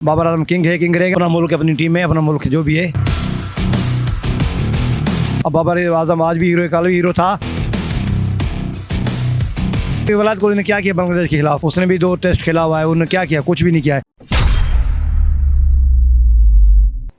Babar Azam king है, king रहेगा। अपना मुल्क, अपनी टीम है, अपना मुल्क जो भी है। अब बाबर आजम आज भी हीरो है, कल भी हीरो था। विराट कोहली ने क्या किया बांग्लादेश के खिलाफ? उसने भी 2 टेस्ट खेला हुआ है, उन्होंने क्या किया? कुछ भी नहीं किया है।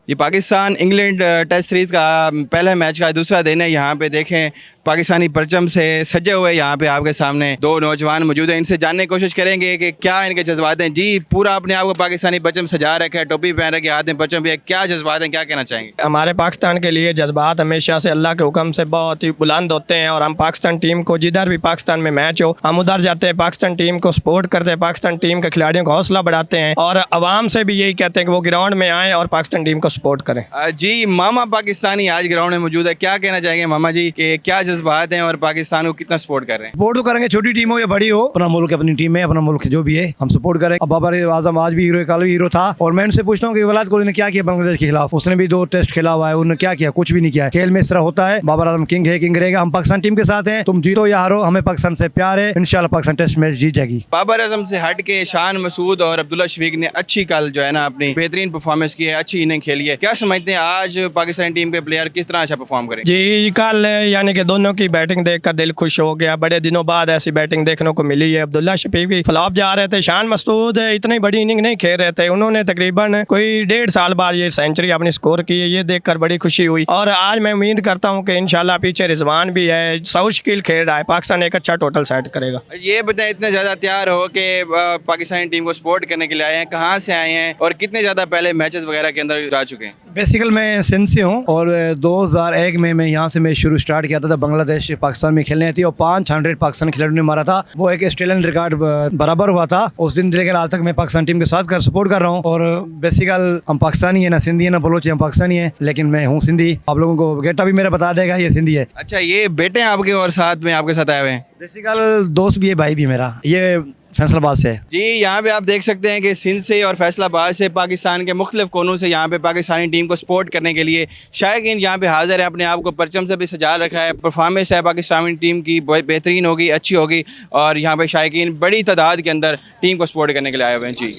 ये पाकिस्तान इंग्लैंड टेस्ट सीरीज़ का पहला मैच का दूसरा दिन है। यहाँ पे देखें पाकिस्तानी परचम से सजे हुए यहाँ पे आपके सामने 2 नौजवान मौजूद हैं। इनसे जानने की कोशिश करेंगे कि क्या इनके जज्बात हैं। जी, पूरा अपने आप को पाकिस्तानी परचम सजा रखा है, टोपी पहन रखे, हाथ में परचम भी है, क्या जज्बात हैं, क्या कहना चाहेंगे? हमारे पाकिस्तान के लिए जज्बात हमेशा से अल्लाह के हुक्म से बहुत ही बुलंद होते हैं और हम पाकिस्तान टीम को जिधर भी पाकिस्तान में मैच हो हम उधर जाते हैं, पाकिस्तान टीम को सपोर्ट करते हैं, पाकिस्तान टीम के खिलाड़ियों का हौसला बढ़ाते हैं और आवाम से भी यही कहते हैं कि वो ग्राउंड में आएँ और पाकिस्तान टीम को सपोर्ट करें। जी, मामा पाकिस्तानी आज ग्राउंड में मौजूद है, क्या कहना चाहेंगे मामा जी कि क्या जज्बात हैं और पाकिस्तान को कितना सपोर्ट कर रहे हैं? सपोर्ट तो करेंगे, छोटी टीम हो या बड़ी हो, अपना मुल्क, अपनी टीम है, अपना मुल्क जो भी है, हम सपोर्ट करें। अब बाबर आजम आज भी हीरो है, कल भी हीरो था। और मैं उनसे पूछता हूँ कि विराट कोहली ने क्या किया बांग्लादेश के खिलाफ? उसने भी 2 टेस्ट खेला हुआ है, उन्होंने क्या किया? कुछ भी नहीं किया है। खेल में इस तरह होता है। बाबर आजम किंग है, किंग रहेगा। हम पाकिस्तान टीम के साथ हैं, तुम जीतो या हारो, हमें पाकिस्तान से प्यार है। इंशाल्लाह पाकिस्तान टेस्ट मैच जीत जाएगी। बाबर आजम से हट के शान मसूद और अब्दुल्ला शफीक ने अच्छी कल जो है ना अपनी बेहतरीन परफॉर्मेंस की है, अच्छी इनिंग खेली है। क्या समझते हैं आज पाकिस्तानी टीम के प्लेयर किस तरह अच्छा परफॉर्म करें? जी, कल यानी कि दोनों की बैटिंग देखकर दिल खुश हो गया। बड़े दिनों बाद ऐसी बैटिंग देखने को मिली है। अब्दुल्ला शफीक भी फ्लॉप जा रहे थे, शान मसूद इतनी बड़ी इनिंग नहीं खेल रहे थे, उन्होंने तकरीबन कोई 1.5 साल बाद ये सेंचुरी अपनी स्कोर की है, ये देखकर बड़ी खुशी हुई। और आज मैं उम्मीद करता हूँ कि इंशाल्लाह पीछे रिजवान भी है, साउथ शकील खेल रहा है, पाकिस्तान एक अच्छा टोटल सेट करेगा। ये बताएं, इतने ज़्यादा तैयार हो कि पाकिस्तानी टीम को सपोर्ट करने के लिए आए हैं, कहाँ से आए हैं और कितने ज़्यादा पहले मैचेस वगैरह के अंदर जा चुके हैं? बेसिकल मैं सिंध से हूँ और 2001 में मैं यहाँ से मैं शुरू स्टार्ट किया था। बांग्लादेश पाकिस्तान में खेलने थी और 500 पाकिस्तान खिलाड़ियों ने मारा था। वो एक ऑस्ट्रेलियन रिकॉर्ड बराबर हुआ था उस दिन। लेकिन आज तक मैं पाकिस्तान टीम के साथ सपोर्ट कर रहा हूँ। और बेसिकल हम पाकिस्तानी है, ना सिंधी है ना बलोची, हम पाकिस्तानी है। लेकिन मैं हूँ सिंधी। आप लोगों को गेटा भी मेरा बता देगा ये सिंधी है। अच्छा, ये बेटे हैं आपके और साथ में आपके साथ आए हुए हैं? बेसिकल दोस्त भी है, भाई भी मेरा। ये फैसलाबाद से। जी, यहाँ पे आप देख सकते हैं कि सिंध से और फैसलाबाद से पाकिस्तान के मुख्तलिफ कोनों से यहाँ पे पाकिस्तानी टीम को सपोर्ट करने के लिए शायकीन यहाँ पे हाजिर है। अपने आप को परचम से भी सजा रखा है। परफॉर्मेंस है पाकिस्तानी टीम की बेहतरीन होगी, अच्छी होगी और यहाँ पे शायकीन बड़ी तादाद के अंदर टीम को सपोर्ट करने के लिए आए हुए हैं। जी।